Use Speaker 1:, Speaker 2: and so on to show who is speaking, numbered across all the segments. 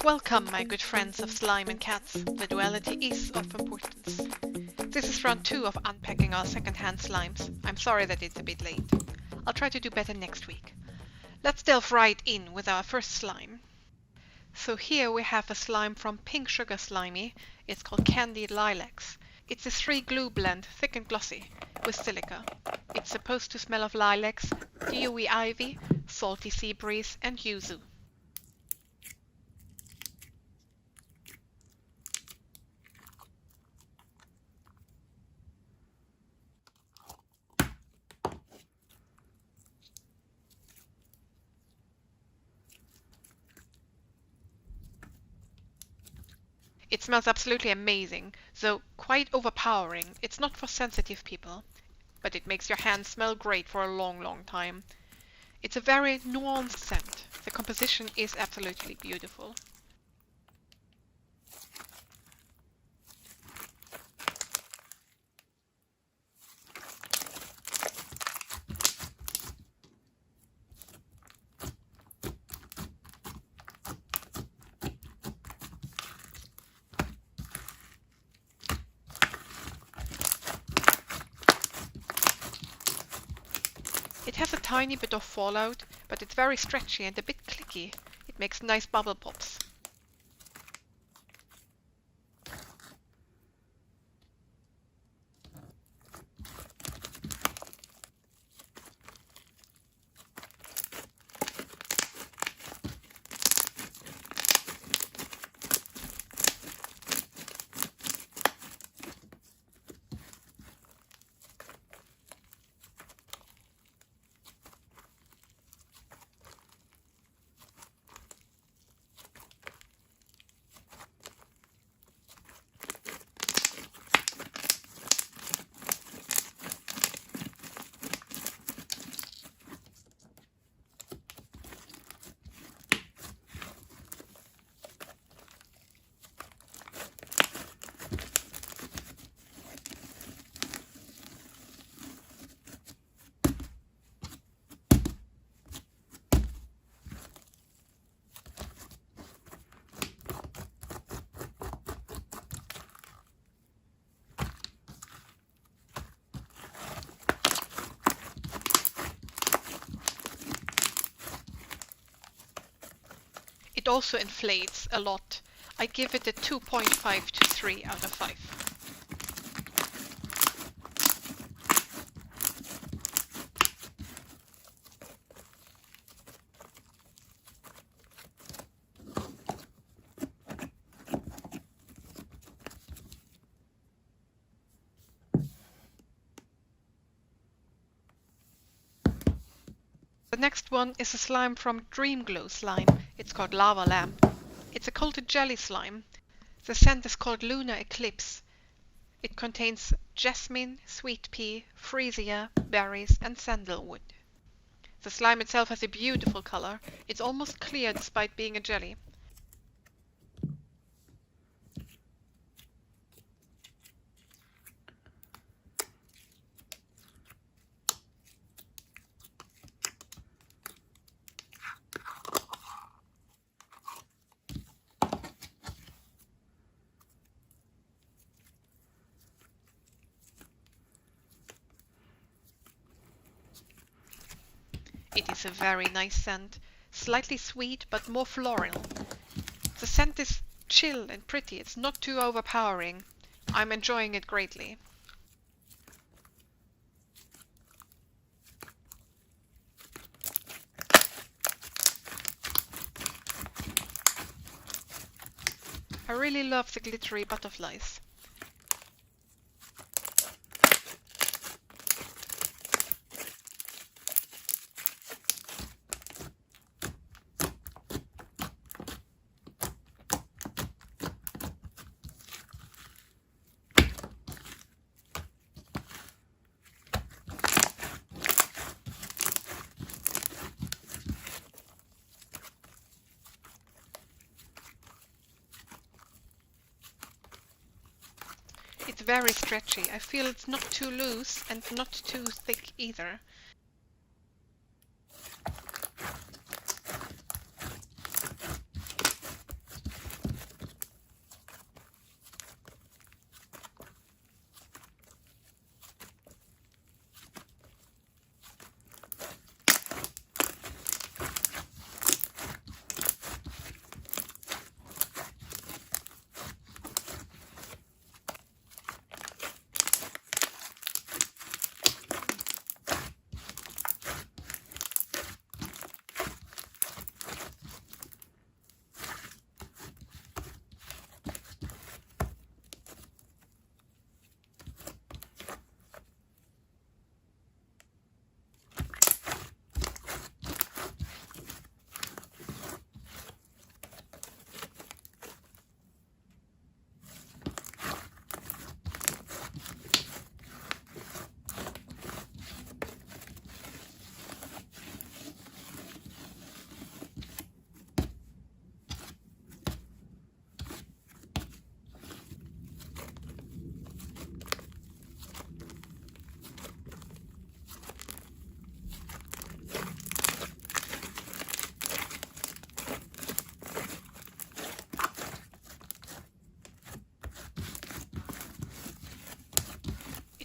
Speaker 1: Welcome, my good friends of slime and cats. The duality is of importance. This is round 2 of unpacking our second-hand slimes. I'm sorry that it's a bit late. I'll try to do better next week. Let's delve right in with our first slime. So here we have a slime from Pink Sugar Slimy. It's called Candied Lilacs. It's a 3-glue blend, thick and glossy, with silica. It's supposed to smell of lilacs, dewy ivy, salty sea breeze, and yuzu. It smells absolutely amazing, though quite overpowering. It's not for sensitive people, but it makes your hands smell great for a long, long time. It's a very nuanced scent. The composition is absolutely beautiful. It has a tiny bit of fallout, but it's very stretchy and a bit clicky. It makes nice bubble pops. It also inflates a lot. I give it a 2.5 to 3 out of 5. The next one is a slime from Dream Glow Slime. It's called Lava Lamp. It's a coated jelly slime. The scent is called Lunar Eclipse. It contains jasmine, sweet pea, freesia, berries, and sandalwood. The slime itself has a beautiful color. It's almost clear despite being a jelly. It is a very nice scent, slightly sweet but more floral. The scent is chill and pretty, it's not too overpowering. I'm enjoying it greatly. I really love the glittery butterflies. It's very stretchy. I feel it's not too loose and not too thick either.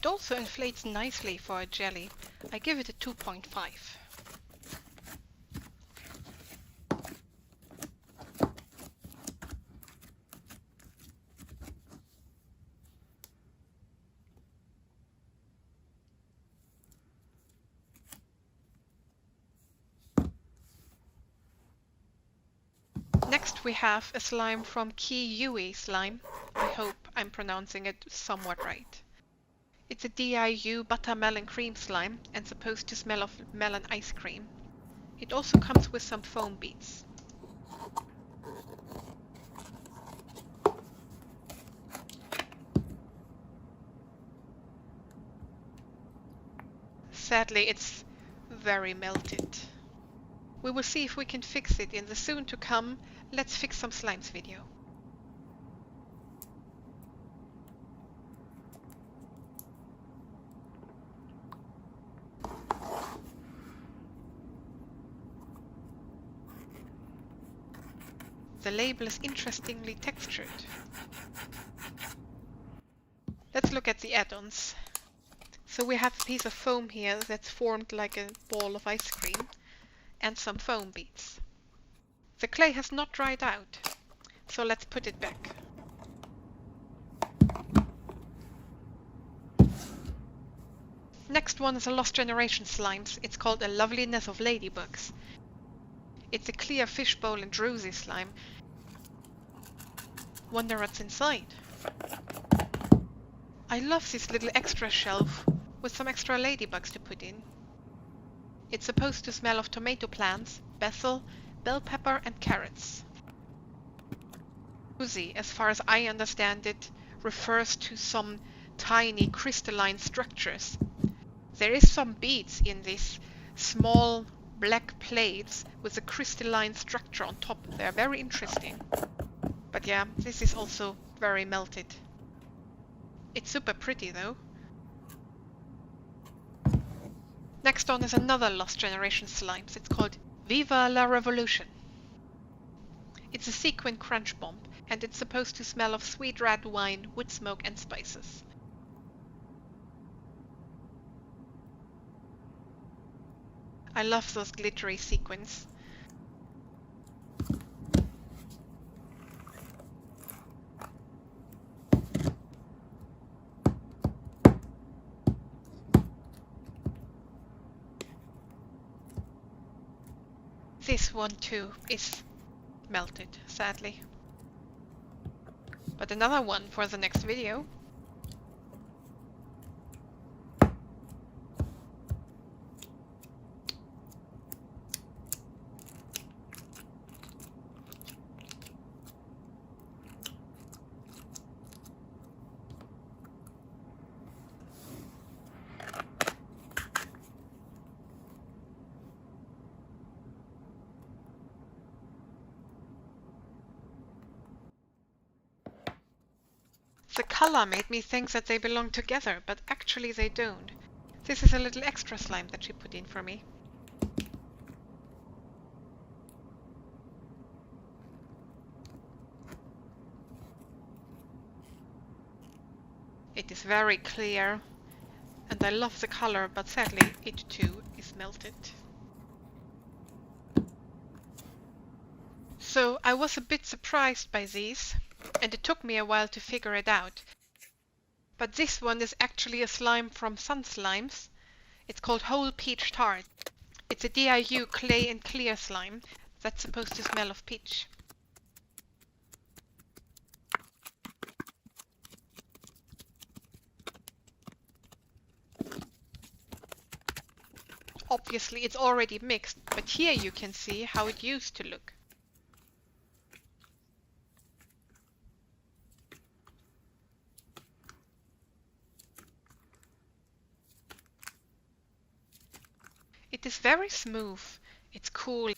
Speaker 2: It also inflates nicely for a jelly. I give it a 2.5.
Speaker 1: Next we have a slime from Heyho slime. I hope I'm pronouncing it somewhat right. It's a DIU buttermelon cream slime and supposed to smell of melon ice cream. It also comes with some foam beads. Sadly, it's very melted. We will see if we can fix it in the soon to come Let's Fix Some Slimes video. The label is interestingly textured. Let's look at the add-ons. So we have a piece of foam here that's formed like a ball of ice cream and some foam beads. The clay has not dried out, so let's put it back. Next one is a Lost Generation Slimes. It's called A Loveliness of Ladybugs. It's a clear fishbowl and rosy slime. Wonder what's inside. I love this little extra shelf with some extra ladybugs to put in. It's supposed to smell of tomato plants, basil, bell pepper and carrots. Rosy, as far as I understand it, refers to some tiny crystalline structures. There is some beads in these small black plates with a crystalline structure on top. They are very interesting. But yeah, this is also very melted. It's super pretty though. Next on is another Lost Generation Slimes. It's called Viva la Revolution. It's a sequin crunch bomb and it's supposed to smell of sweet red wine, wood smoke and spices. I love those glittery sequins. This one too is melted, sadly. But another one for the next video. The color made me think that they belong together, but actually they don't. This is a little extra slime that she put in for me. It is very clear, and I love the color, but sadly it too is melted. So I was a bit surprised by these, and it took me a while to figure it out. But this one is actually a slime from Sun Slimes. It's called Whole Peach Tart. It's a DIU clay and clear slime that's supposed to smell of peach. Obviously it's already mixed, but here you can see how it used to look. It is very smooth. It's cool. It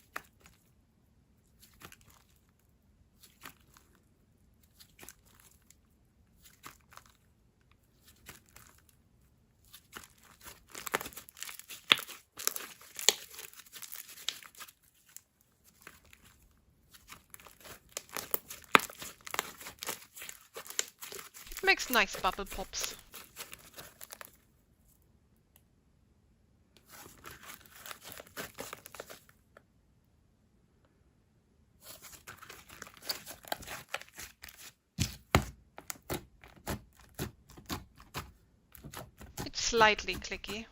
Speaker 1: makes nice bubble pops. slightly clicky.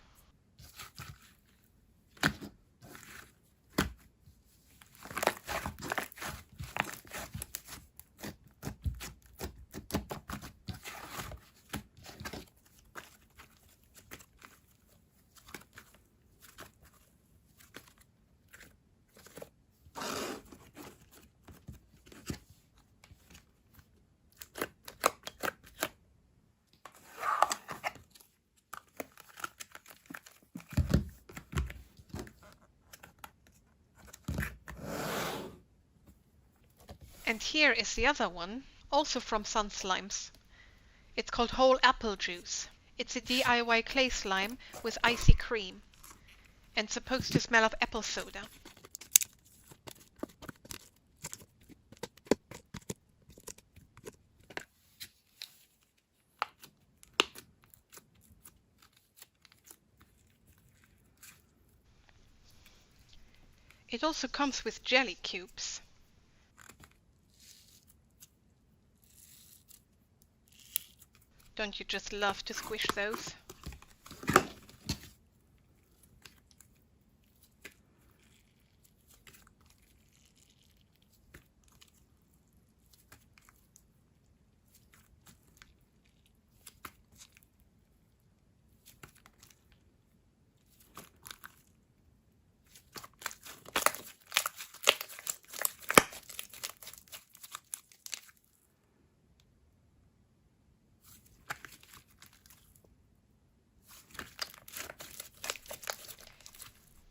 Speaker 1: And here is the other one, also from Sun Slimes. It's called Whole Apple Juice. It's a DIY clay slime with icy cream and supposed to smell of apple soda. It also comes with jelly cubes. Don't you just love to squish those?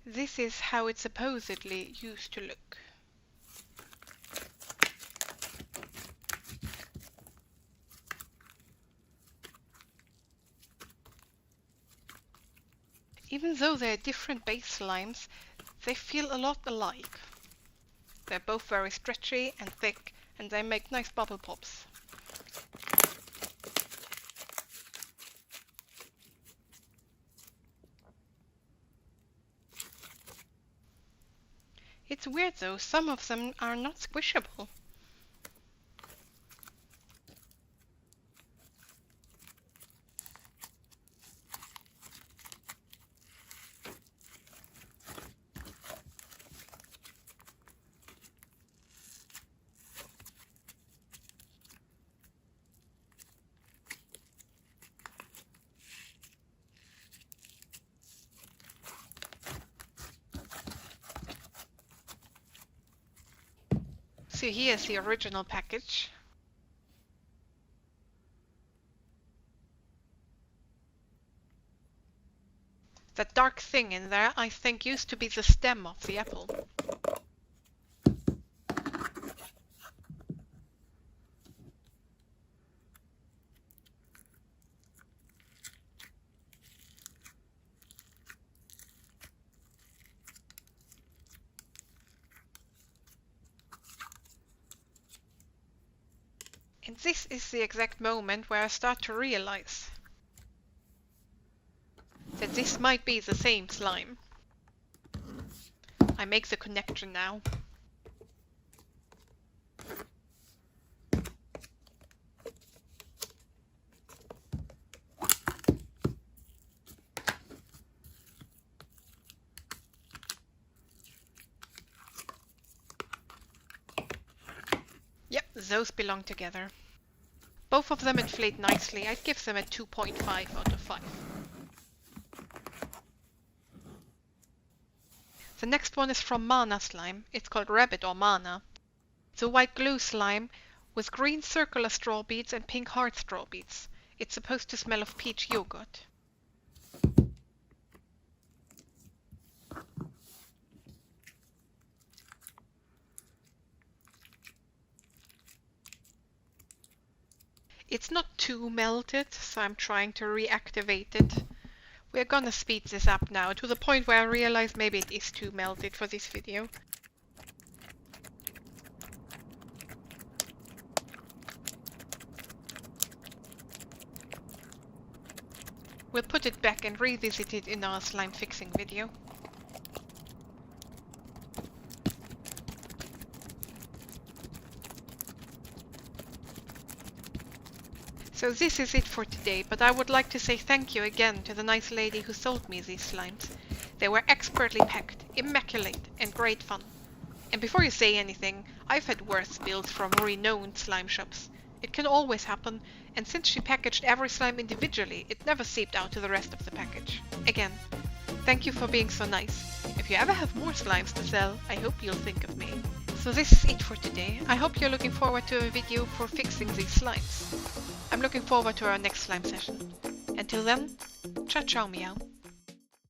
Speaker 1: This is how it supposedly used to look. Even though they're different base slimes, they feel a lot alike. They're both very stretchy and thick, and they make nice bubble pops. It's weird though, some of them are not squishable. So here's the original package. That dark thing in there, I think, used to be the stem of the apple. And this is the exact moment where I start to realize that this might be the same slime. I make the connection now. Yep, those belong together. Both of them inflate nicely. I'd give them a 2.5 out of 5. The next one is from Mana Slime. It's called Rabbit or Mana. It's a white glue slime with green circular straw beads and pink heart straw beads. It's supposed to smell of peach yogurt. It's not too melted, so I'm trying to reactivate it. We're gonna speed this up now to the point where I realize maybe it is too melted for this video. We'll put it back and revisit it in our slime fixing video. So this is it for today, but I would like to say thank you again to the nice lady who sold me these slimes. They were expertly packed, immaculate, and great fun. And before you say anything, I've had worse bills from renowned slime shops. It can always happen, and since she packaged every slime individually, it never seeped out to the rest of the package. Again, thank you for being so nice. If you ever have more slimes to sell, I hope you'll think of me. So this is it for today. I hope you're looking forward to a video for fixing these slimes. I'm looking forward to our next slime session. Until then, ciao ciao meow.